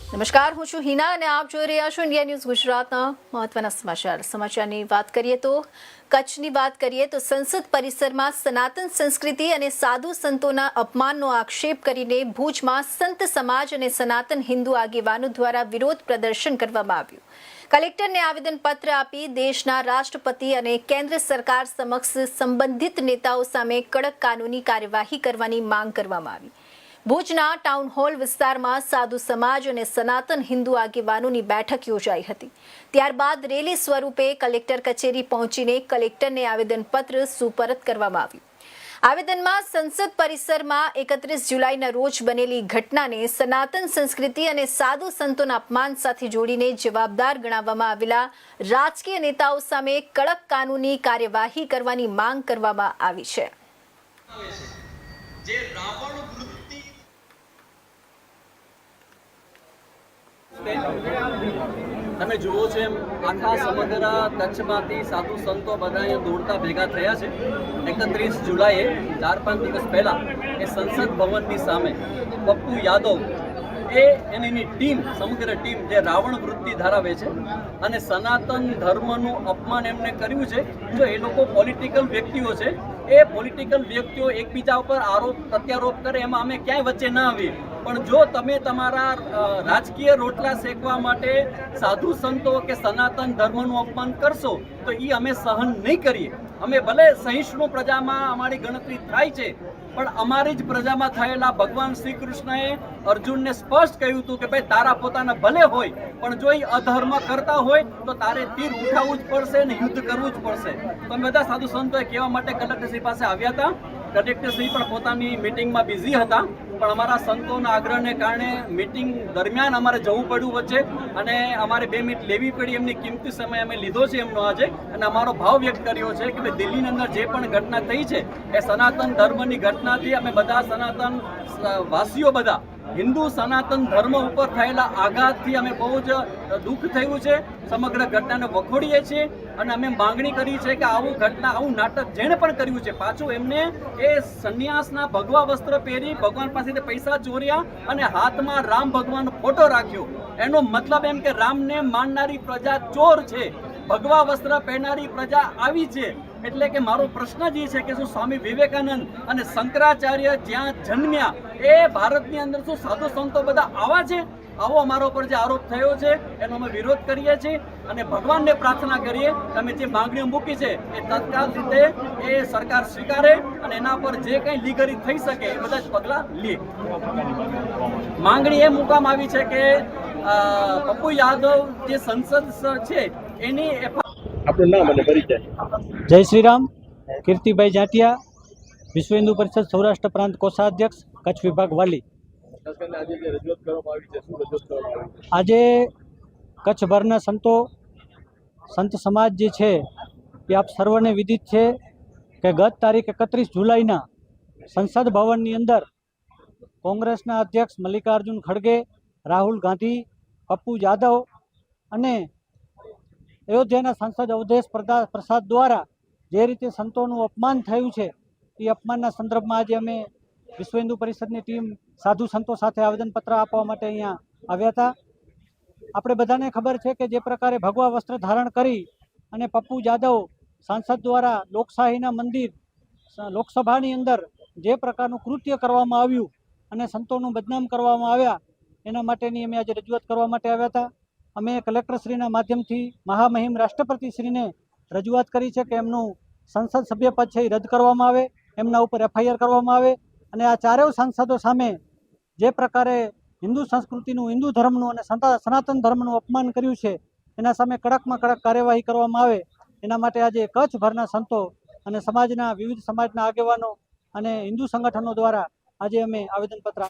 નમસ્કાર, હું છું હિના અને આપ જોઈ રહ્યા છો ઇન્ડિયા ન્યૂઝ ગુજરાતના મહત્વના સમાચારની વાત કરીએ તો કચ્છની વાત કરીએ તો સંસદ પરિસરમાં સનાતન સંસ્કૃતિ અને સાધુ સંતોના અપમાનનો આક્ષેપ કરીને ભુજમાં સંત સમાજ અને સનાતન હિન્દુ આગેવાનો દ્વારા વિરોધ પ્રદર્શન કરવામાં આવ્યું। કલેક્ટરને આવેદનપત્ર આપી દેશના રાષ્ટ્રપતિ અને કેન્દ્ર સરકાર સમક્ષ સંબંધિત નેતાઓ સામે કડક કાનૂની કાર્યવાહી કરવાની માંગ કરવામાં આવી। ભુજના ટાઉન હોલ વિસ્તારમાં સાધુ સમાજ અને સનાતન હિન્દુ આગેવાનોની બેઠક યોજાઈ હતી। ત્યારબાદ રેલી સ્વરૂપે કલેક્ટર કચેરી પહોંચીને કલેક્ટરને આવેદનપત્ર સુપરત કરવામાં આવ્યું। આવેદનમાં સંસદ પરિસરમાં 31 જુલાઈના રોજ બનેલી ઘટનાને સનાતન સંસ્કૃતિ અને સાધુ સંતોના અપમાન સાથે જોડીને જવાબદાર ગણાવવામાં આવેલા રાજકીય નેતાઓ સામે કડક કાનૂની કાર્યવાહી કરવાની માંગ કરવામાં આવી છે। તમે જુઓ છો એમ આખા સમગ્ર કચ્છમાંથી સાધુ સંતો બધા અહીંયા દોડતા ભેગા થયા છે। 31 જુલાઈએ 4-5 દિવસ પહેલા એ સંસદ ભવનની સામે પપ્પુ યાદવ એની ટીમ સમગ્ર ટીમ જે રાવણ વૃત્તિ ધરાવે છે અને સનાતન ધર્મનું અપમાન એમને કર્યું છે। જો એ લોકો પોલિટિકલ વ્યક્તિઓ છે, એ પોલિટિકલ વ્યક્તિઓ એકબીજા ઉપર આરોપ પ્રત્યારોપ કરે એમાં અમે ક્યાંય વચ્ચે ન આવીએ, પણ જો તમે તમારા રાજકીય રોટલા શેકવા માટે સાધુ સંતો કે સનાતન ધર્મનું અપમાન કરશો તો એ અમે સહન નહીં કરીએ। અમે ભલે સહિષ્ણુ પ્રજામાં અમારી ગણતરી થાય છે, પણ અમારી જ પ્રજામાં થયેલા ભગવાન શ્રી કૃષ્ણએ અર્જુનને સ્પષ્ટ કહ્યું હતું કે ભાઈ તારા પોતાના ભલે હોય, પણ જો એ અધર્મ કરતા હોય તો તારે તીર ઉઠાવવું જ પડશે અને યુદ્ધ કરવું જ પડશે। તો અમે બધા સાધુ સંતોએ કહેવા માટે કલેક્ટરશ્રી પાસે આવ્યા હતા। કલેક્ટરશ્રી પણ પોતાની મિટિંગમાં બિઝી હતા, પણ અમારા સંતોના આગ્રહને કારણે મિટિંગ દરમિયાન અમારે જવું પડ્યું વચ્ચે અને અમારે 2 મિનિટ લેવી પડી। એમની કિંમતી સમય અમે લીધો છે એમનો આજે અને અમારો ભાવ વ્યક્ત કર્યો છે કે દિલ્હીની અંદર જે પણ ઘટના થઈ છે એ સનાતન ધર્મની ઘટનાથી અમે બધા સનાતન વાસીઓ બધા હિન્દુ સનાતન ધર્મ ઉપર થયેલા આઘાતથી અમે બહુ જ દુઃખ થયું છે। સમગ્ર ઘટનાને વખોડીએ છીએ અને અમે માંગણી કરી છે કે આવું નાટક જેણે પણ કર્યું છે પાછું એમને એ સંન્યાસના ભગવા વસ્ત્ર પહેરી ભગવાન પાસેથી પૈસા ચોર્યા અને હાથમાં રામ ભગવાનનો ફોટો રાખ્યો। એનો મતલબ એમ કે રામને માનનારી પ્રજા ચોર છે, ભગવા વસ્ત્ર પહેરનારી પ્રજા આવી છે। એટલે કે મારો પ્રશ્ન જ એ છે કે શું સ્વામી વિવેકાનંદ અને શંકરાચાર્ય જ્યાં જન્મ્યા એ ભારતની અંદર શું સાધુ સંતો બધા આવા છે? આવો અમારા ઉપર જે આરોપ થયો છે એનો અમે વિરોધ કરીએ છીએ અને ભગવાનને પ્રાર્થના કરીએ કે અમે જે માંગણીઓ મૂકી છે એ તત્કાલ રીતે એ સરકાર સ્વીકારે અને એના પર જે કંઈ લીગલી થઈ શકે એ બધા જ પગલાં લે। માંગણી એ મૂકવામાં આવી છે કે પપ્પુ યાદવ જે સંસદ છે એની આપણું નામ અને પરિચય। જય શ્રી રામ। કીર્તિભાઈ જાટિયા, વિશ્વ હિન્દુ પરિષદ સૌરાષ્ટ્ર પ્રાંત કોષાધ્યક્ષ, કચ્છ વિભાગ વાલી। આજે કચ્છભરના સંત સમાજ જે છે એ આપ સર્વને વિદિત છે કે ગત તારીખ 31 જુલાઈના સંસદ ભવનની અંદર કોંગ્રેસના અધ્યક્ષ મલ્લિકાર્જુન ખડગે, રાહુલ ગાંધી, પપ્પુ યાદવ અને અયોધ્યાના સાંસદ અવધેશ પ્રસાદ દ્વારા જે રીતે સંતોનું અપમાન થયું છે એ અપમાનના સંદર્ભમાં આજે અમે વિશ્વ હિન્દુ પરિષદની ટીમ સાધુ સંતો સાથે આવેદનપત્ર આપવા માટે અહીંયા આવ્યા હતા। આપણે બધાને ખબર છે કે જે પ્રકારે ભગવા વસ્ત્ર ધારણ કરી અને પપ્પુ યાદવ સાંસદ દ્વારા લોકશાહીના મંદિર લોકસભાની અંદર જે પ્રકારનું કૃત્ય કરવામાં આવ્યું અને સંતોનું બદનામ કરવામાં આવ્યા એના માટેની અમે આજે રજૂઆત કરવા માટે આવ્યા હતા। અમે કલેક્ટરશ્રીના માધ્યમથી મહામહિમ રાષ્ટ્રપતિશ્રીને રજૂઆત કરી છે કે એમનું સંસદ સભ્યપદ છે એ રદ કરવામાં આવે, એમના ઉપર FIR કરવામાં આવે અને આ ચારેય સાંસદો સામે જે પ્રકારે હિન્દુ સંસ્કૃતિનું, હિન્દુ ધર્મનું અને સનાતન ધર્મનું અપમાન કર્યું છે એના સામે કડકમાં કડક કાર્યવાહી કરવામાં આવે એના માટે આજે કચ્છભરના સંતો અને સમાજના વિવિધ સમાજના આગેવાનો અને હિન્દુ સંગઠનો દ્વારા આજે અમે આવેદનપત્ર